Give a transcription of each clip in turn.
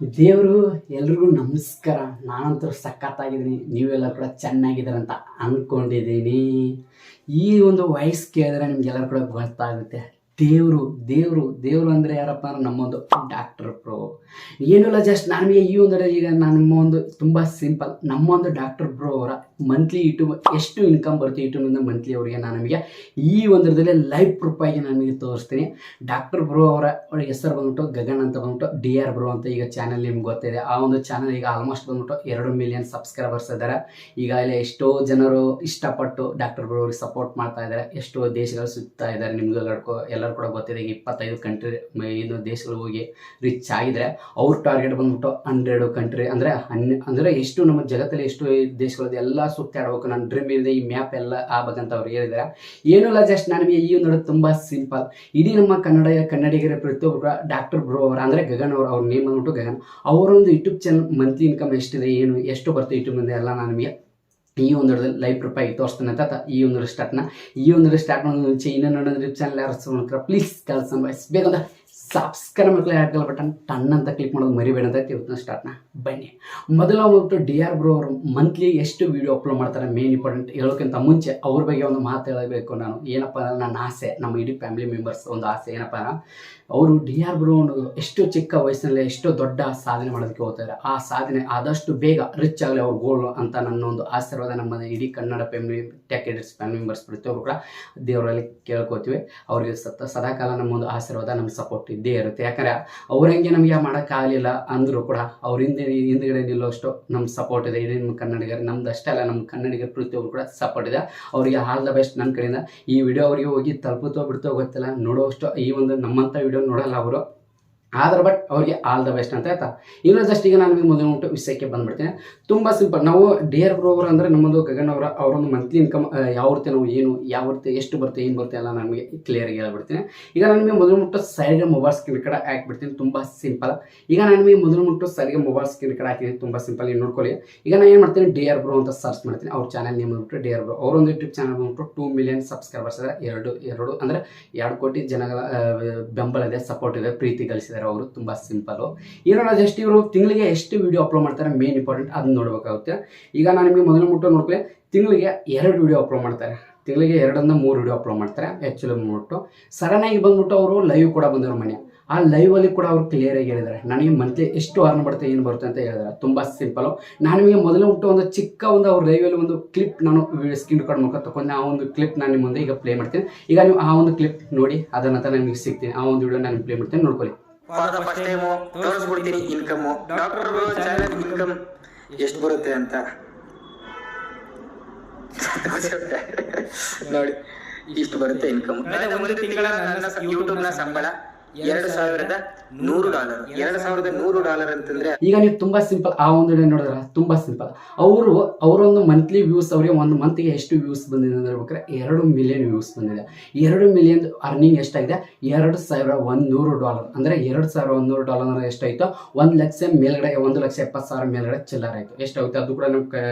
ದೇವರು ಎಲ್ರಿಗೂ ನಮಸ್ಕಾರ. ನಾನಂತೂ ಸಖತ್ತಾಗಿದ್ದೀನಿ, ನೀವೆಲ್ಲ ಕೂಡ ಚೆನ್ನಾಗಿದ್ದೀರ ಅಂತ ಅಂದ್ಕೊಂಡಿದ್ದೀನಿ. ಈ ಒಂದು ವಾಯ್ಸ್ ಕೇಳಿದ್ರೆ ನಿಮ್ಗೆಲ್ಲರೂ ಕೂಡ ಗೊತ್ತಾಗುತ್ತೆ. ದೇವರು ದೇವರು ದೇವರು ಅಂದರೆ ಯಾರಪ್ಪ ಅಂದ್ರೆ ನಮ್ಮೊಂದು ಡಾಕ್ಟರ್ ಬ್ರೋ. ಏನಿಲ್ಲ, ಜಸ್ಟ್ ನನಗೆ ಈ ಒಂದು ಈಗ ನಮ್ಮ ಒಂದು ತುಂಬ ಸಿಂಪಲ್, ನಮ್ಮ ಒಂದು ಡಾಕ್ಟರ್ ಬ್ರೋ ಅವರ ಮಂತ್ಲಿ ಯೂಟ್ಯೂಬ್ ಎಷ್ಟು ಇನ್ಕಮ್ ಬರುತ್ತೆ ಯೂಟ್ಯೂಬಿಂದ ಮಂತ್ಲಿ ಅವರಿಗೆ ನಾನು ನಮಗೆ ಈ ಒಂದರದಲ್ಲೇ ಲೈವ್ ಪ್ರೂಫಾಗಿ ನಾನು ನಿಮಗೆ ತೋರಿಸ್ತೀನಿ. ಡಾಕ್ಟರ್ ಬ್ರೋ ಅವರ ಹೆಸರು ಬಂದ್ಬಿಟ್ಟು ಗಗನ್ ಅಂತ ಬಂದ್ಬಿಟ್ಟು DR ಬ್ರೋ ಅಂತ ಈಗ ಚಾನಲ್ ನಿಮ್ಗೆ ಗೊತ್ತಿದೆ. ಆ ಒಂದು ಚಾನಲ್ ಈಗ ಆಲ್ಮೋಸ್ಟ್ ಬಂದ್ಬಿಟ್ಟು 2 ಮಿಲಿಯನ್ ಸಬ್ಸ್ಕ್ರೈಬರ್ಸ್ ಇದ್ದಾರೆ. ಈಗಾಗಲೇ ಎಷ್ಟೋ ಜನರು ಇಷ್ಟಪಟ್ಟು ಡಾಕ್ಟರ್ ಬ್ರೋ ಅವ್ರಿಗೆ ಸಪೋರ್ಟ್ ಮಾಡ್ತಾ ಇದ್ದಾರೆ. ಎಷ್ಟೋ ದೇಶಗಳು ಸುತ್ತಾ ಇದ್ದಾರೆ. ನಿಮ್ಗೆ ಎಲ್ಲರೂ ಕೂಡ ಗೊತ್ತಿದೆ. ಈಗ 25 ಕಂಟ್ರಿ ಏನು ದೇಶಗಳು ಹೋಗಿ ರಿಚ್ ಆಗಿದ್ರೆ ಅವ್ರ ಟಾರ್ಗೆಟ್ ಬಂದ್ಬಿಟ್ಟು 100 ಕಂಟ್ರಿ ಅಂದರೆ ಎಷ್ಟು ನಮ್ಮ ಜಗತ್ತಲ್ಲಿ ಎಷ್ಟು ದೇಶಗಳದ್ದು ಎಲ್ಲ ಸುತ್ತಾಡ್ಬೇಕು. ನನ್ನ ಡ್ರೀಮ್ ಇದೆ ಈ ಮ್ಯಾಪ್ ಎಲ್ಲ ಆಗ್ಬೇಕಂತ ಅವ್ರು ಹೇಳಿದ್ದಾರೆ. ಏನಿಲ್ಲ, ಜಸ್ಟ್ ನನಗೆ ಈ ಒಂದು ತುಂಬ ಸಿಂಪಲ್. ಇಡೀ ನಮ್ಮ ಕನ್ನಡಿಗರ ಪ್ರತಿಯೊಬ್ಬರು ಡಾಕ್ಟರ್ ಬ್ರೋ ಅವರ ಅಂದರೆ ಗಗನ್ ಅವ್ರ ನೇಮ್ ಬಂದ್ಬಿಟ್ಟು ಗಗನ್. ಅವರೊಂದು ಯೂಟ್ಯೂಬ್ ಚಾನಲ್ ಮಂತ್ಲಿ ಇನ್ಕಮ್ ಎಷ್ಟಿದೆ, ಎಷ್ಟು ಬರುತ್ತೆ ಯೂಟ್ಯೂಬಿಂದ ಎಲ್ಲ ನನಗೆ ಈ ಒಂದು ಲೈವ್ ಪ್ರೂಫಾಗಿ ತೋರಿಸ್ತಾನೆ ಅಂತ ಈ ಒಂದು ಸ್ಟಾರ್ಟ್ ಮುಂಚೆ ಇನ್ನೊಂದು ಯೂಟ್ಯೂಬ್ ಚಾನಲ್ ಯಾರು ಪ್ಲೀಸ್ ಬೇಕಂತ ಸಬ್ಸ್ಕ್ರೈಬ್ ಮಾಡ್ಕೊಳ್ಳಿ. ಹಾಕಲ್ಲ ಬಟನ್ ಟನ್ ಅಂತ ಕ್ಲಿಕ್ ಮಾಡೋದು ಮರಿಬೇಡ ಅಂತ ಇವತ್ತಿನ ಸ್ಟಾರ್ಟ್ನ ಬನ್ನಿ. ಮೊದಲು ಹೋಗ್ಬಿಟ್ಟು DR ಬ್ರೋ ಅವರು ಮಂತ್ಲಿ ಎಷ್ಟು ವೀಡಿಯೋ ಅಪ್ಲೋಡ್ ಮಾಡ್ತಾರೆ ಮೇನ್ ಇಂಪಾರ್ಟೆಂಟ್ ಹೇಳೋಕ್ಕಿಂತ ಮುಂಚೆ ಅವ್ರ ಬಗ್ಗೆ ಒಂದು ಮಾತು ಹೇಳಬೇಕು ನಾನು. ಏನಪ್ಪ ಅಂದ್ರೆ ನನ್ನ ಆಸೆ, ನಮ್ಮ ಇಡೀ ಫ್ಯಾಮಿಲಿ ಮೆಂಬರ್ಸ್ ಒಂದು ಆಸೆ ಏನಪ್ಪ ಅಂದ್ರೆ ಅವರು DR ಬ್ರೋ ಅನ್ನೋದು ಎಷ್ಟು ಚಿಕ್ಕ ವಯಸ್ಸಿನಲ್ಲಿ ಎಷ್ಟು ದೊಡ್ಡ ಸಾಧನೆ ಮಾಡೋದಕ್ಕೆ ಹೋಗ್ತಾರೆ. ಆ ಸಾಧನೆ ಆದಷ್ಟು ಬೇಗ ರಿಚ್ ಆಗಲಿ ಅವ್ರ ಗೋಲ್ ಅಂತ ನನ್ನ ಒಂದು ಆಶೀರ್ವಾದ. ನಮ್ಮ ಇಡೀ Kannada family tech edits family members ಪ್ರತಿಯೊಬ್ಬರು ಕೂಡ ದೇವರಲ್ಲಿ ಕೇಳ್ಕೊತೀವಿ. ಅವ್ರಿಗೆ ಸದಾಕಾಲ ನಮ್ಮ ಒಂದು ಆಶೀರ್ವಾದ ನಮ್ಮ ಸಪೋರ್ಟ್ ಇದ್ದೇ ಇರುತ್ತೆ. ಯಾಕಂದರೆ ಅವ್ರಂಗೆ ನಮಗೆ ಮಾಡೋಕ್ಕಾಗಲಿಲ್ಲ ಅಂದರೂ ಕೂಡ ಅವ್ರ ಹಿಂದ್ಗಡೆ ನಿಲ್ಲೋಷ್ಟು ನಮ್ಮ ಸಪೋರ್ಟ್ ಇದೆ. ಇಡೀ ನಮ್ಮ ಕನ್ನಡಿಗರು, ನಮ್ದು ಅಷ್ಟೇ ಅಲ್ಲ, ನಮ್ಮ ಕನ್ನಡಿಗರು ಪ್ರತಿಯೊಬ್ಬರು ಕೂಡ ಸಪೋರ್ಟ್ ಇದೆ. ಅವರಿಗೆ ಆಲ್ ದ ಬೆಸ್ಟ್ ನನ್ನ ಕಡೆಯಿಂದ. ಈ ವಿಡಿಯೋ ಅವರಿಗೆ ಹೋಗಿ ತಲುಪುತ್ತೋ ಬಿಡ್ತೋ ಗೊತ್ತಿಲ್ಲ, ನೋಡೋಷ್ಟು ಈ ಒಂದು ನಮ್ಮಂಥ ವಿಡಿಯೋ ನೋಡಲ್ಲ ಅವರು, ಆದ್ರೆ ಬಟ್ ಅವ್ರಿಗೆ ಆಲ್ ದ ಬೆಸ್ಟ್ ಅಂತ ಆಯ್ತಾ. ಇನ್ನು ಜಸ್ಟ್ ಈಗ ನಾನು ಮೊದಲು ಉಂಟು ವಿಷಯಕ್ಕೆ ಬಂದ್ಬಿಡ್ತೀನಿ. ತುಂಬ ಸಿಂಪಲ್. ನಾವು DR ಬ್ರೋ ಅವರು ಅಂದರೆ ನಮ್ಮದು ಗಗನ್ ಅವರೊಂದು ಮಂತ್ಲಿ ಇನ್ಕಮ್ ಯಾವ ರೀತಿ ನಾವು ಯಾವ ರೀತಿ ಎಷ್ಟು ಬರುತ್ತೆ ಏನು ಬರುತ್ತೆ ಎಲ್ಲ ನಮಗೆ ಕ್ಲಿಯರಾಗಿ ಹೇಳ್ಬಿಡ್ತೀನಿ. ಈಗ ನಾನು ನಿಮಗೆ ಮೊದಲು ಮುಟ್ಟು ಸೈಡ್ಗೆ ಮೊಬೈಲ್ ಸ್ಕ್ರೀನ್ ಕಡೆ ಹಾಕ್ಬಿಡ್ತೀನಿ. ತುಂಬ ಸಿಂಪಲ್. ಈಗ ನಾನು ನಿಮಗೆ ಮೊದಲು ಮುಟ್ಟು ಸೈಡ್ಗೆ ಮೊಬೈಲ್ ಸ್ಕ್ರೀನ್ ಕಡೆ ಹಾಕಿದ್ದೀನಿ. ತುಂಬ ಸಿಂಪಲ್, ನೀವು ನೋಡ್ಕೊಳ್ಳಿ. ಈಗ ನಾನು ಏನು ಮಾಡ್ತೀನಿ, DR ಬ್ರೋ ಅಂತ ಸರ್ಚ್ ಮಾಡ್ತೀನಿ. ಅವ್ರ ಚಾನಲ್ ನೇಮ್ ಬಂದ್ಬಿಟ್ಟು DR ಬ್ರೋ. ಅವರೊಂದು ಯೂಟ್ಯೂಬ್ ಚಾನಲ್ ಬಂದ್ಬಿಟ್ಟು 2 ಮಿಲಿಯನ್ ಸಬ್ಸ್ಕ್ರೈಬರ್ಸ್ ಇದೆ. ಅಂದರೆ 2 ಕೋಟಿ ಜನಗಳ ಬೆಂಬಲ ಇದೆ, ಸಪೋರ್ಟ್ ಇದೆ, ಪ್ರೀತಿ ಗಳಿಸಿದ್ದಾರೆ ಅವರು. ತುಂಬ ಸಿಂಪಲು. ಏನೋ ಜಸ್ಟ್ ಇವರು ತಿಂಗಳಿಗೆ ಎಷ್ಟು ವಿಡಿಯೋ ಅಪ್ಲೋಡ್ ಮಾಡ್ತಾರೆ ಮೇನ್ ಇಂಪಾರ್ಟೆಂಟ್ ಅದನ್ನ ನೋಡಬೇಕಾಗುತ್ತೆ. ಈಗ ನಾನು ನಿಮಗೆ ಮೊದಲು ಮುಟ್ಟು ನೋಡ್ಕೊಳ್ಳಿ, ತಿಂಗಳಿಗೆ 2 ವಿಡಿಯೋ ಅಪ್ಲೋಡ್ ಮಾಡ್ತಾರೆ. ತಿಂಗಳಿಗೆ 2 ಇಂದ 3 ವಿಡಿಯೋ ಅಪ್ಲೋಡ್ ಮಾಡ್ತಾರೆ. ಆ್ಯಕ್ಚುಲಿ ಬಂದ್ಬಿಟ್ಟು ಸಡನ್ ಆಗಿ ಬಂದ್ಬಿಟ್ಟು ಅವರು ಲೈವ್ ಕೂಡ ಬಂದವರು ಮನೆ. ಆ ಲೈವಲ್ಲಿ ಕೂಡ ಅವರು ಕ್ಲಿಯರಾಗಿ ಹೇಳಿದ್ದಾರೆ ನನಗೆ ಮಂತ್ಲಿ ಎಷ್ಟು ಅರ್ನ್ ಬರುತ್ತೆ ಏನು ಬರುತ್ತೆ ಅಂತ ಹೇಳಿದ್ದಾರೆ. ತುಂಬ ಸಿಂಪಲು. ನಾನು ನಿಮಗೆ ಮೊದಲು ಮುಟ್ಟು ಒಂದು ಚಿಕ್ಕ ಒಂದು ಅವ್ರ ಲೈವಲ್ಲಿ ಒಂದು ಕ್ಲಿಪ್ ನಾನು ಸ್ಕ್ರೀನ್ ರೆಕಾರ್ಡ್ ಮುಖ ತಗೊಂಡು ಆ ಒಂದು ಕ್ಲಿಪ್ ನಾನು ನಿಮ್ಮ ಮುಂದೆ ಈಗ ಪ್ಲೇ ಮಾಡ್ತೀನಿ. ಈಗ ನೀವು ಆ ಒಂದು ಕ್ಲಿಪ್ ನೋಡಿ, ಅದರ ನಂತರ ನಿಮಗೆ ಸಿಗ್ತೀನಿ. ಆ ಒಂದು ವಿಡಿಯೋ ನಾನು ಪ್ಲೇ ಮಾಡ್ತೀನಿ, ನೋಡ್ಕೊಳ್ಳಿ. ಫಸ್ಟ್ ಟೈಮು ತೋರಿಸ್ಬಿಡ್ತೀನಿ income doctor bro channel income ಎಷ್ಟು ಬರುತ್ತೆ ಅಂತ ನೋಡಿ. ಇಷ್ಟು ಬರುತ್ತೆ ಇನ್ಕಮ್. ಒಂದು ತಿಂಗಳ ನನ್ನ ಯೂಟ್ಯೂಬ್ ನ ಸಂಬಳ $2,100 ಅಂತಂದ್ರೆ ಈಗ ನೀವು ತುಂಬಾ ಸಿಂಪಲ್ ಆ ಒಂದು ವಿಡಿಯೋ ನೋಡಿದ್ರೆ ತುಂಬಾ ಸಿಂಪಲ್. ಅವರೊಂದು ಮಂತ್ಲಿ ವ್ಯೂಸ್, ಅವರಿಗೆ ಒಂದು ಮಂತ್ಗೆ ಎಷ್ಟು ವ್ಯೂಸ್ ಬಂದಿದೆ ಅಂದ್ರೆ 2 ಮಿಲಿಯನ್ ವ್ಯೂಸ್ ಬಂದಿದೆ. 2 ಮಿಲಿಯನ್ ಅರ್ನಿಂಗ್ ಎಷ್ಟಾಗಿದೆ, $2,100 ಅಂದರೆ $2,100 ಅಂದ್ರೆ ಎಷ್ಟಾಯ್ತು, 1 ಲಕ್ಷ ಮೇಲ್ಗಡೆ, 1,70,000 ಮೇಲ್ಗಡೆ ಚಿಲ್ಲರ್ ಆಯ್ತು. ಎಷ್ಟಾಗುತ್ತೆ ಅದು ಕೂಡ ನಾವು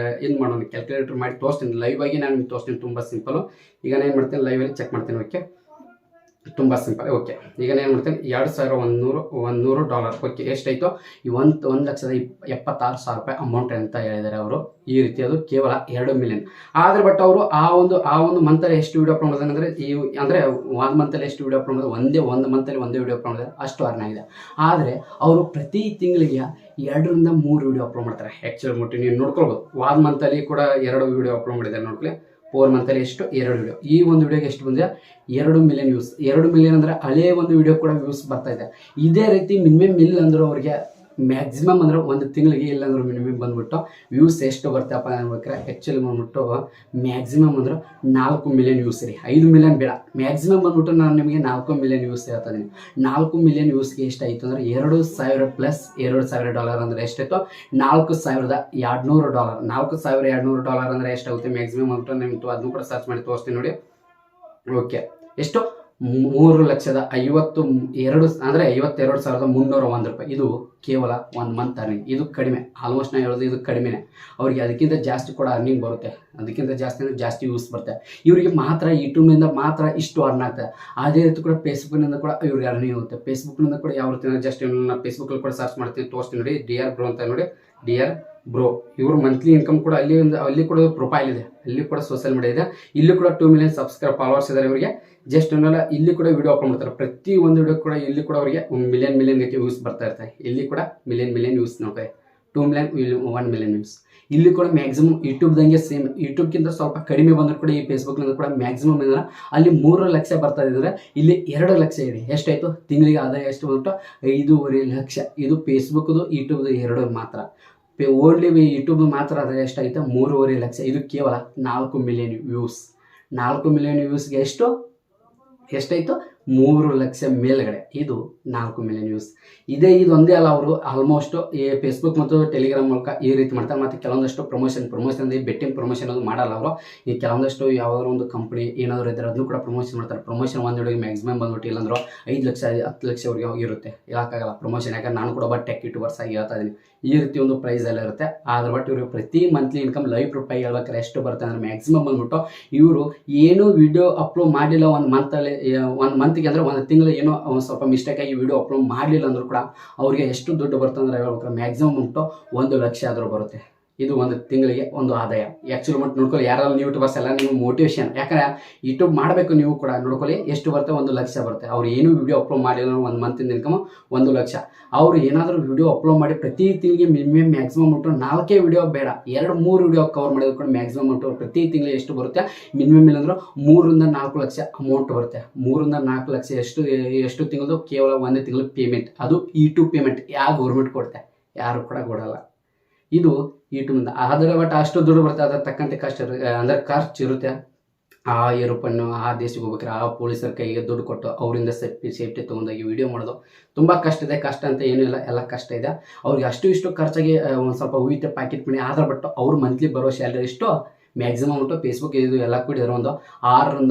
ಏನು ಮಾಡೋಣ, ಕ್ಯಾಲ್ಕುಲೇಟರ್ ಮಾಡಿ ತೋರಿಸ್ತೀನಿ. ಲೈವ್ ಆಗಿ ನಾನು ನಿಮ್ಗೆ ತೋರಿಸ್ತೀನಿ. ತುಂಬಾ ಸಿಂಪಲ್. ಈಗ ನಾನು ಏನು ಮಾಡ್ತೀನಿ, ಲೈವಲ್ಲಿ ಚೆಕ್ ಮಾಡ್ತೀನಿ. ಓಕೆ, ತುಂಬ ಸಿಂಪಲ್. ಓಕೆ, ಈಗ ನಾನು ಏನು ಮಾಡ್ತೀನಿ, $2,100 ಓಕೆ ಎಷ್ಟಾಯಿತು, ಈ 1,70,76,000 ರೂಪಾಯಿ ಅಮೌಂಟ್ ಅಂತ ಹೇಳಿದ್ದಾರೆ ಅವರು. ಈ ರೀತಿ ಅದು ಕೇವಲ 2 ಮಿಲಿಯನ್. ಆದರೆ ಬಟ್ ಅವರು ಆ ಒಂದು ಮಂತಲ್ಲಿ ಎಷ್ಟು ವೀಡಿಯೋ ಅಪ್ಲೋಡ್ ಮಾಡಿದ್ರೆ ಅಂದರೆ 1 ಮಂತಲ್ಲಿ ಎಷ್ಟು ವೀಡಿಯೋ ಅಪ್ಲೋಡ್ ಮಾಡಿದ್ರೆ ಒಂದು ಮಂತಲ್ಲಿ ಒಂದೇ ವೀಡಿಯೋ ಅಪ್ಲೋಡ್ ಮಾಡಿದ್ರೆ ಅಷ್ಟು ಅರ್ನ್ ಆಗಿದೆ. ಆದರೆ ಅವರು ಪ್ರತಿ ತಿಂಗಳಿಗೆ 2 ರಿಂದ 3 ವೀಡಿಯೋ ಅಪ್ಲೋಡ್ ಮಾಡ್ತಾರೆ. ಆ್ಯಕ್ಚುಲಿ ಮುಟ್ಟಿ ನೀವು ನೋಡ್ಕೊಳ್ಬೋದು. 1 ಮಂತಲ್ಲಿ ಕೂಡ 2 ವೀಡಿಯೋ ಅಪ್ಲೋಡ್ ಮಾಡಿದ್ದಾರೆ. ನೋಡ್ಕೊಳ್ಳಿ, 4 ಮಂತಲ್ಲಿ ಎಷ್ಟು 2 ವಿಡಿಯೋ. ಈ ಒಂದು ವಿಡಿಯೋಗೆ ಎಷ್ಟು ಬಂದಿದೆ, 2 ಮಿಲಿಯನ್ ವ್ಯೂಸ್. 2 ಮಿಲಿಯನ್ ಅಂದರೆ ಹಳೆಯ ಒಂದು ವಿಡಿಯೋ ಕೂಡ ವ್ಯೂಸ್ ಬರ್ತಾ ಇದೆ. ಇದೇ ರೀತಿ ಮಿನಿಮಮ್ ಇಲ್ಲ ಅಂದರೂ ಅವರಿಗೆ ಮ್ಯಾಕ್ಸಿಮಮ್ ಅಂದ್ರೆ ಒಂದು ತಿಂಗಳಿಗೆ ಇಲ್ಲಾಂದ್ರೆ ಮಿನಿಮಮ್ ಬಂದ್ಬಿಟ್ಟು ವ್ಯೂಸ್ ಎಷ್ಟು ಬರ್ತಪ್ಪ ಅನ್ಬೇಕಾರೆ ಆ್ಯಕ್ಚುಲಿ ಬಂದ್ಬಿಟ್ಟು ಮ್ಯಾಕ್ಸಿಮಮ್ ಅಂದ್ರೆ 4 ಮಿಲಿಯನ್ ವ್ಯೂಸ್ ರೀ. 5 ಮಿಲಿಯನ್ ಬೇಡ, ಮ್ಯಾಕ್ಸಿಮಮ್ ಬಂದ್ಬಿಟ್ಟು ನಾನು ನಿಮಗೆ 4 ಮಿಲಿಯನ್ ವ್ಯೂಸ್ ಹೇಳ್ತಾ ಇದ್ದೀನಿ. 4 ಮಿಲಿಯನ್ ವ್ಯೂಸ್ಗೆ ಎಷ್ಟಾಯಿತು ಅಂದರೆ $2,000 ಪ್ಲಸ್ $2,000 ಅಂದರೆ ಎಷ್ಟಾಯಿತು, $4,200. $4,200 ಅಂದರೆ ಎಷ್ಟಾಗುತ್ತೆ ಮ್ಯಾಕ್ಸಿಮಮ್ ಅಂದ್ಬಿಟ್ಟು ನಿಮ್ಗೆ ಅದನ್ನು ಕೂಡ ಸರ್ಚ್ ಮಾಡಿ ತೋರಿಸ್ತೀನಿ ನೋಡಿ. ಓಕೆ, ಎಷ್ಟು 3,52,301 ರೂಪಾಯಿ. ಇದು ಕೇವಲ 1 ಮಂತ್ ಅರ್ನಿಂಗ್. ಇದು ಕಡಿಮೆ, ಆಲ್ಮೋಸ್ಟ್ ನಾನು ಹೇಳೋದು ಇದು ಕಡಿಮೆನೇ. ಅವ್ರಿಗೆ ಅದಕ್ಕಿಂತ ಜಾಸ್ತಿ ಕೂಡ ಅರ್ನಿಂಗ್ ಬರುತ್ತೆ, ಅದಕ್ಕಿಂತ ಜಾಸ್ತಿ ಅಂದರೆ ಜಾಸ್ತಿ ಯೂಸ್ ಬರುತ್ತೆ. ಇವರಿಗೆ ಮಾತ್ರ ಯೂಟ್ಯೂಬ್ನಿಂದ ಮಾತ್ರ ಇಷ್ಟು ಅರ್ನ್ ಆಗ್ತದೆ. ಅದೇ ರೀತಿ ಕೂಡ ಫೇಸ್ಬುಕ್ನಿಂದ ಕೂಡ ಇವ್ರಿಗೆ ಅರ್ನಿಂಗ್ ಆಗುತ್ತೆ. ಫೇಸ್ಬುಕ್ನಿಂದ ಕೂಡ ಯಾವ ರೀತಿ ಜಸ್ಟ್ ನಾನು ಫೇಸ್ಬುಕ್ಕಲ್ಲಿ ಕೂಡ ಸರ್ಚ್ ಮಾಡ್ತೀನಿ, ತೋರಿಸ್ತೀನಿ ನೋಡಿ, ಡಿಯರ್ ಬ್ರೋ ಅಂತ ನೋಡಿ, ಡಿಯರ್ ಬ್ರೋ. ಇವರು ಮಂತ್ಲಿ ಇನ್ಕಮ್ ಕೂಡ ಅಲ್ಲಿ ಕೂಡ ಪ್ರೊಫೈಲ್ ಇದೆ, ಅಲ್ಲಿ ಕೂಡ ಸೋಷಿಯಲ್ ಮೀಡಿಯಾ ಇದೆ, ಇಲ್ಲಿ ಕೂಡ 2 ಮಿಲಿಯನ್ ಸಬ್ಸ್ಕ್ರೈಬ್ ಫಾಲೋವರ್ಸ್ ಇದ್ದಾರೆ ಇವರಿಗೆ. ಜಸ್ಟ್ ಅನ್ನೋಲ್ಲ, ಇಲ್ಲಿ ಕೂಡ ವಿಡಿಯೋ ಅಪ್ಲೋಡ್ ಮಾಡ್ತಾರೆ. ಪ್ರತಿ ಒಂದು ವಿಡಿಯೋ ಕೂಡ ಇಲ್ಲಿ ಕೂಡ ಅವರಿಗೆ ಮಿಲಿಯನ್ ಗತಿ ವ್ಯೂಸ್ ಬರ್ತಾ ಇರ್ತಾರೆ. ಇಲ್ಲಿ ಕೂಡ ಮಿಲಿಯನ್ ವ್ಯೂಸ್ ನೋಡ್ತಾರೆ, 2 ಮಿಲಿಯನ್ 1 ಮಿಲಿಯನ್ ವ್ಯೂಸ್. ಇಲ್ಲಿ ಕೂಡ ಮ್ಯಾಕ್ಸಿಮಮ್ ಯೂಟ್ಯೂಬ್ದಂಗೆ ಸೇಮ್, ಯೂಟ್ಯೂಬ್ಗಿಂತ ಸ್ವಲ್ಪ ಕಡಿಮೆ ಬಂದರೂ ಕೂಡ ಈ ಫೇಸ್ಬುಕ್ನಿಂದ ಕೂಡ ಮ್ಯಾಕ್ಸಿಮಮ್ ಇದ್ರೆ ಅಲ್ಲಿ 3 ಲಕ್ಷ ಬರ್ತಾ ಇದ್ರೆ ಇಲ್ಲಿ 2 ಲಕ್ಷ ಇದೆ. ಎಷ್ಟಾಯಿತು ತಿಂಗಳಿಗೆ ಆದಾಯ? ಎಷ್ಟು ಬಂದ್ಬಿಟ್ಟು 5.5 ಲಕ್ಷ. ಇದು ಫೇಸ್ಬುಕ್ದು ಯೂಟ್ಯೂಬ್ದು 2 ಮಾತ್ರ. ಓನ್ಲಿ ಯೂಟ್ಯೂಬ್ ಮಾತ್ರ ಆದರೆ ಎಷ್ಟಾಯಿತು? 3.5 ಲಕ್ಷ. ಇದು ಕೇವಲ 4 ಮಿಲಿಯನ್ ವ್ಯೂಸ್. 4 ಮಿಲಿಯನ್ ವ್ಯೂಸ್ಗೆ ಎಷ್ಟಾಯಿತು? 3 ಲಕ್ಷ ಮೇಲ್ಗಡೆ. ಇದು 4 ಮಿಲಿಯನ್ ವ್ಯೂಸ್. ಇದು ಒಂದೇ ಅಲ್ಲ, ಅವರು ಆಲ್ಮೋಸ್ಟ್ ಈ ಫೇಸ್ಬುಕ್ ಮತ್ತು ಟೆಲಿಗ್ರಾಮ್ ಮೂಲಕ ಈ ರೀತಿ ಮಾಡ್ತಾರೆ. ಮತ್ತು ಕೆಲವೊಂದಷ್ಟು ಪ್ರಮೋಷನ್ ಬೆಟ್ಟಿಂಗ್ ಪ್ರಮೋಷನ್ ಅದು ಮಾಡಲ್ಲ ಅವರು. ಈ ಕೆಲವೊಂದಷ್ಟು ಯಾವುದಾದ್ರು ಒಂದು ಕಂಪ್ನಿ ಏನಾದರೂ ಇದ್ದರೆ ಅದನ್ನು ಕೂಡ ಪ್ರಮೋಷನ್ ಮಾಡ್ತಾರೆ. ಪ್ರಮೋಷನ್ ಒಂದು ವಿಡಿಯೋಗೆ ಮ್ಯಾಕ್ಸಿಮಮ್ ಬಂದ್ಬಿಟ್ಟು ಇಲ್ಲಾಂದ್ರೆ 5 ಲಕ್ಷ 10 ಲಕ್ಷವರೆಗೆ ಇರುತ್ತೆ. ಹೇಳೋಕ್ಕಾಗಲ್ಲ ಪ್ರಮೋಷನ್, ಯಾಕಂದ್ರೆ ನಾನು ಕೂಡ ಒಬ್ಬ ಟೆಕ್ ಯೂಟ್ಯೂಬರ್ಸ್ ಆಗಿ ಹೇಳ್ತಾ ಇದ್ದೀನಿ. ಈ ರೀತಿ ಒಂದು ಪ್ರೈಸ್ ಎಲ್ಲ ಇರುತ್ತೆ. ಆದ್ರೆ ಬಟ್ ಇವರು ಪ್ರತಿ ಮಂತ್ಲಿ ಇನ್ಕಮ್ ಲೈವ್ ರೂಪಾಯಿ ಹೇಳ್ಬೇಕಾದ್ರೆ ಎಷ್ಟು ಬರುತ್ತೆ ಅಂದರೆ ಮ್ಯಾಕ್ಸಿಮಮ್ ಬಂದ್ಬಿಟ್ಟು ಇವರು ಏನು ವಿಡಿಯೋ ಅಪ್ಲೋಡ್ ಮಾಡಲಿಲ್ಲ ಒಂದು ಮಂತ್ಗೆ ಅಂದರೆ ಒಂದು ತಿಂಗಳು ಏನೋ ಒಂದು ಸ್ವಲ್ಪ ಮಿಸ್ಟೇಕ್ ಆಗಿ ವಿಡಿಯೋ ಅಪ್ಲೋಡ್ ಮಾಡಲಿಲ್ಲ ಅಂದರೂ ಕೂಡ ಅವ್ರಿಗೆ ಎಷ್ಟು ದುಡ್ಡು ಬರುತ್ತೆ ಅಂದರೆ ಹೇಳ್ಬೇಕಾದ್ರೆ ಮ್ಯಾಕ್ಸಿಮಮ್ ಬಂದ್ಬಿಟ್ಟು 1 ಲಕ್ಷ ಆದರೂ ಬರುತ್ತೆ. ಇದು ಒಂದು ತಿಂಗಳಿಗೆ ಒಂದು ಆದಾಯ. ಆ್ಯಕ್ಚುಲಿ ಮತ್ತು ನೋಡ್ಕೊಳ್ಳಿ, ಯಾರಾದ್ರೂ ಯೂಟ್ಯೂಬರ್ಸ್ ಎಲ್ಲ ನೀವು ಮೋಟಿವೇಶನ್, ಯಾಕಂದರೆ ಯೂಟ್ಯೂಬ್ ಮಾಡಬೇಕು ನೀವು ಕೂಡ ನೋಡ್ಕೊಳ್ಳಿ. ಎಷ್ಟು ಬರುತ್ತೆ? 1 ಲಕ್ಷ ಬರುತ್ತೆ. ಅವ್ರು ಏನು ವಿಡಿಯೋ ಅಪ್ಲೋಡ್ ಮಾಡಿಲ್ಲ ಒಂದು ಮಂತಿಂದ ಇನ್ಕಮ್ 1 ಲಕ್ಷ. ಅವರು ಏನಾದರೂ ವಿಡಿಯೋ ಅಪ್ಲೋಡ್ ಮಾಡಿ ಪ್ರತಿ ತಿಂಗಳಿಗೆ ಮ್ಯಾಕ್ಸಿಮಮ್ ಉಂಟು 4 ವಿಡಿಯೋ ಬೇಡ, 2-3 ವಿಡಿಯೋ ಕವರ್ ಮಾಡಿದ್ರು ಕೂಡ ಮ್ಯಾಕ್ಸಿಮಮ್ ಉಂಟು ಪ್ರತಿ ತಿಂಗಳಿಗೆ ಎಷ್ಟು ಬರುತ್ತೆ? ಮಿನಿಮಮ್ ಇಲ್ಲಂದ್ರೆ 3-4 ಲಕ್ಷ ಅಮೌಂಟ್ ಬರುತ್ತೆ. 3-4 ಲಕ್ಷ ಎಷ್ಟು ತಿಂಗಳದು? ಕೇವಲ 1 ತಿಂಗಳು ಪೇಮೆಂಟ್. ಅದು ಯೂಟ್ಯೂಬ್ ಪೇಮೆಂಟ್. ಯಾವ ಗೌರ್ಮೆಂಟ್ ಕೊಡುತ್ತೆ? ಯಾರು ಕೂಡ ಕೊಡಲ್ಲ. ಇದು ಯೂಟ್ಯೂಬಿಂದ. ಆದರೆ ಬಟ್ ಅಷ್ಟು ದುಡ್ಡು ಬರುತ್ತೆ, ಅದರ ತಕ್ಕಂತೆ ಅಂದರೆ ಖರ್ಚು ಇರುತ್ತೆ. ಆ ಏರೋಪ್ಲೇನು ಆ ದೇಶಕ್ಕೆ ಹೋಗ್ಬೇಕಾದ್ರೆ ಆ ಪೊಲೀಸರ ಕೈಗೆ ದುಡ್ಡು ಕೊಟ್ಟು ಅವರಿಂದ ಸೇಫ್ಟಿ ತೊಗೊಂಡೋಗಿ ವಿಡಿಯೋ ಮಾಡೋದು ತುಂಬ ಕಷ್ಟ ಇದೆ. ಕಷ್ಟ ಅಂತ ಏನೂ ಇಲ್ಲ, ಎಲ್ಲ ಕಷ್ಟ ಇದೆ. ಅವ್ರಿಗೆ ಇಷ್ಟು ಖರ್ಚಾಗಿ ಒಂದು ಸ್ವಲ್ಪ ಉಯಿತೆ ಪ್ಯಾಕೆಟ್ ಮನಿ. ಆದರೆ ಬಟ್ ಅವ್ರು ಮಂತ್ಲಿ ಬರೋ ಸ್ಯಾಲರಿ ಇಷ್ಟು ಮ್ಯಾಕ್ಸಿಮಮ್ ಉಂಟು. ಫೇಸ್ಬುಕ್ ಇದು ಎಲ್ಲ ಕೂಡಿದ್ರೆ ಒಂದು 6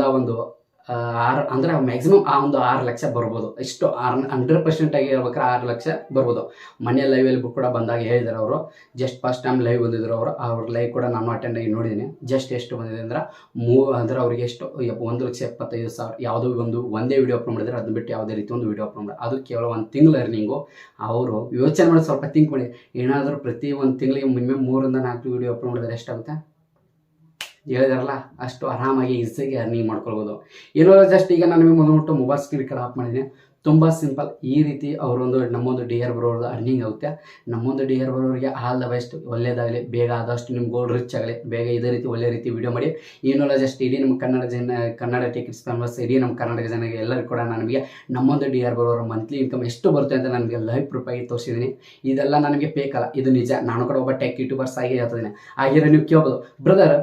ಅಂದರೆ ಮ್ಯಾಕ್ಸಿಮಮ್ ಆ ಒಂದು 6 ಲಕ್ಷ ಬರ್ಬೋದು. ಇಷ್ಟು 100% ಆಗಿ ಹೇಳ್ಬೇಕಾದ್ರೆ 6 ಲಕ್ಷ ಬರ್ಬೋದು. ಮನೆ ಲೈವಲ್ಲಿ ಕೂಡ ಬಂದಾಗ ಹೇಳಿದ್ದಾರೆ ಅವರು. ಜಸ್ಟ್ ಫಸ್ಟ್ ಟೈಮ್ ಲೈವ್ ಬಂದಿದ್ರು ಅವರು. ಅವ್ರ ಲೈವ್ ಕೂಡ ನಾನು ಅಟೆಂಡ್ ಆಗಿ ನೋಡಿದ್ದೀನಿ. ಜಸ್ಟ್ ಎಷ್ಟು ಬಂದಿದೆ ಅಂದ್ರೆ ಅವ್ರಿಗೆ ಎಷ್ಟು 1,75,000 ಯಾವುದೋ ಒಂದೇ ವಿಡಿಯೋ ಅಪ್ಲೋಡ್ ಮಾಡಿದ್ರೆ, ಅದನ್ನ ಬಿಟ್ಟು ಯಾವುದೇ ರೀತಿ ಒಂದು ವಿಡಿಯೋ ಅಪ್ಲೋಡ್ ಮಾಡಿ ಅದು ಕೇವಲ 1 ತಿಂಗಳು ಅರ್ನಿಂಗು. ಅವರು ಯೋಚನೆ ಮಾಡಿ ಸ್ವಲ್ಪ ಥಿಂಕ್ ಮಾಡಿ, ಏನಾದರೂ ಪ್ರತಿ 1 ತಿಂಗಳಿಗೆ ಮಿನಿಮಮ್ 3-4 ವಿಡಿಯೋ ಅಪ್ಲೋಡ್ ಮಾಡಿದ್ರೆ ಎಷ್ಟಾಗುತ್ತೆ? ಹೇಳಿದಾರಲ್ಲ, ಅಷ್ಟು ಆರಾಮಾಗಿ ಈಸಿಯಾಗಿ ಅರ್ನಿಂಗ್ ಮಾಡ್ಕೊಳ್ಬೋದು. ಏನೋ ಜಸ್ಟ್ ಈಗ ನಾನು ನಿಮಗೆ ಬಂದ್ಬಿಟ್ಟು ಮೊಬೈಲ್ ಸ್ಕ್ರೀನ್ ಕಡೆ ಆಫ್ ಮಾಡಿದ್ದೀನಿ. ತುಂಬ ಸಿಂಪಲ್. ಈ ರೀತಿ ಅವರೊಂದು ನಮ್ಮೊಂದು ಡಿಯರ್ ಬರೋರ್ದು ಅರ್ನಿಂಗ್ ಆಗುತ್ತೆ. ನಮ್ಮೊಂದು ಡಿಯರ್ ಬರೋರಿಗೆ ಆಲ್ ದ ಬೆಸ್ಟ್, ಒಳ್ಳೇದಾಗಲಿ, ಬೇಗ ಆದಷ್ಟು ನಿಮ್ಮ ಗೋಲ್ಡ್ ರಿಚ್ ಆಗಲಿ, ಬೇಗ ಇದೇ ರೀತಿ ಒಳ್ಳೆ ರೀತಿ ವಿಡಿಯೋ ಮಾಡಿ. ಏನಲ್ಲ ಜಸ್ಟ್ ಇಡೀ ನಮ್ಮ ಕನ್ನಡ ಟೆಕ್ ಫೇಮಸ್ ಇಡೀ ನಮ್ಮ ಕರ್ನಾಟಕ ಜನರಿಗೆ ಎಲ್ಲರಿಗೂ ಕೂಡ ನನಗೆ ನಮ್ಮೊಂದು ಡಿಯರ್ ಬರೋರ ಮಂತ್ಲಿ ಇನ್ಕಮ್ ಎಷ್ಟು ಬರುತ್ತೆ ಅಂತ ನನಗೆ ಲೈವ್ ಪ್ರೂಫಾಗಿ ತೋರಿಸಿದ್ದೀನಿ. ಇದೆಲ್ಲ ನನಗೆ ಬೇಕಲ್ಲ, ಇದು ನಿಜ. ನಾನು ಕೂಡ ಒಬ್ಬ ಟೆಕ್ ಯೂಟ್ಯೂಬರ್ಸ್ ಆಗಿ ಹೇಳ್ತಿದ್ದೀನಿ. ಹಾಗೆ ನೀವು ಕೇಳ್ಬೋದು, ಬ್ರದರ್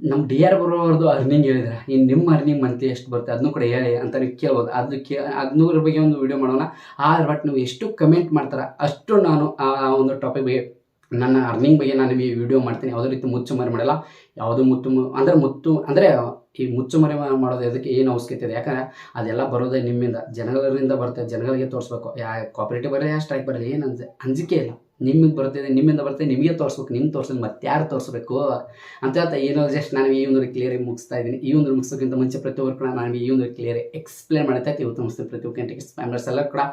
ನಮ್ಮ ಡಿಯರ್ ಬರೋರ್ದು ಅರ್ನಿಂಗ್ ಹೇಳಿದ್ರೆ ಇನ್ನು ನಿಮ್ಮ ಅರ್ನಿಂಗ್ ಮಂತ್ಲಿ ಎಷ್ಟು ಬರುತ್ತೆ ಅದನ್ನು ಕೂಡ ಹೇಳಿ ಅಂತ ನೀವು ಕೇಳ್ಬೋದು. ಅದರ ಬಗ್ಗೆ ಒಂದು ವಿಡಿಯೋ ಮಾಡೋಣ. ಆದರೆ ಬಟ್ ನೀವು ಎಷ್ಟು ಕಮೆಂಟ್ ಮಾಡ್ತಾರೆ ಅಷ್ಟು ನಾನು ಆ ಒಂದು ಟಾಪಿಕ್ ಬಗ್ಗೆ, ನನ್ನ ಅರ್ನಿಂಗ್ ಬಗ್ಗೆ ನಾನು ನಿಮಗೆ ವಿಡಿಯೋ ಮಾಡ್ತೀನಿ. ಯಾವುದೇ ರೀತಿ ಮುಚ್ಚುಮರೆ ಮಾಡಲ್ಲ. ಯಾವುದೋ ಅಂದರೆ ಈ ಮುಚ್ಚುಮರೆ ಮಾಡೋದು ಅದಕ್ಕೆ ಏನು ಅವಶ್ಯಕತೆ ಇದೆ? ಯಾಕಂದರೆ ಅದೆಲ್ಲ ಬರೋದೇ ನಿಮ್ಮಿಂದ, ಜನಗಳಿಂದ ಬರುತ್ತೆ. ಜನಗಳಿಗೆ ತೋರಿಸ್ಬೇಕು. ಕಾಪರೇಟಿವ್ ಬರಲಿ, ಸ್ಟ್ರೈಕ್ ಬರಲಿ, ಏನು ಅಂಜಿಕೆ ಇಲ್ಲ. ನಿಮ್ಮಿಂದ ಬರ್ತಿದೆ, ನಿಮ್ಮಿಂದ ಬರ್ತದೆ, ನಿಮಗೆ ತೋರಿಸ್ಬೇಕು. ನಿಮ್ಗೆ ತೋರಿಸಿದ್ರೆ ಮತ್ತೆ ಯಾರು ತೋರಿಸ್ಬೇಕು ಅಂತ ಹೇಳ್ತಾ ಏನೋ ಜಸ್ಟ್ ನಾನು ಈ ಒಂದು ಕ್ಲಿಯರಾಗಿ ಮುಗಿಸ್ತಾ ಇದ್ದೀನಿ. ಈ ಒಂದು ಮುಗಿಸೋಕ್ಕಿಂತ ಮುಂಚೆ ಪ್ರತಿಯೊಬ್ಬರು ಕೂಡ ನಾನು ಈ ಒಂದು ಕ್ಲಿಯರ್ ಎಕ್ಸ್ಪ್ಲೇನ್ ಮಾಡ್ತಾ ಇವತ್ತು ಮುಗಿಸ್ತೀನಿ. ಪ್ರತಿ ಒಬ್ಬ ಫ್ಯಾಮಿಲೀಸ್ ಎಲ್ಲ ಕೂಡ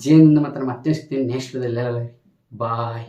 ಜೇನಿಂದ ಮತ್ತೆ ಸಿಗ್ತೀನಿ ನೆಕ್ಸ್ಟ್ ವಿಡಿಯೋದಲ್ಲಿ. ಬಾಯ್.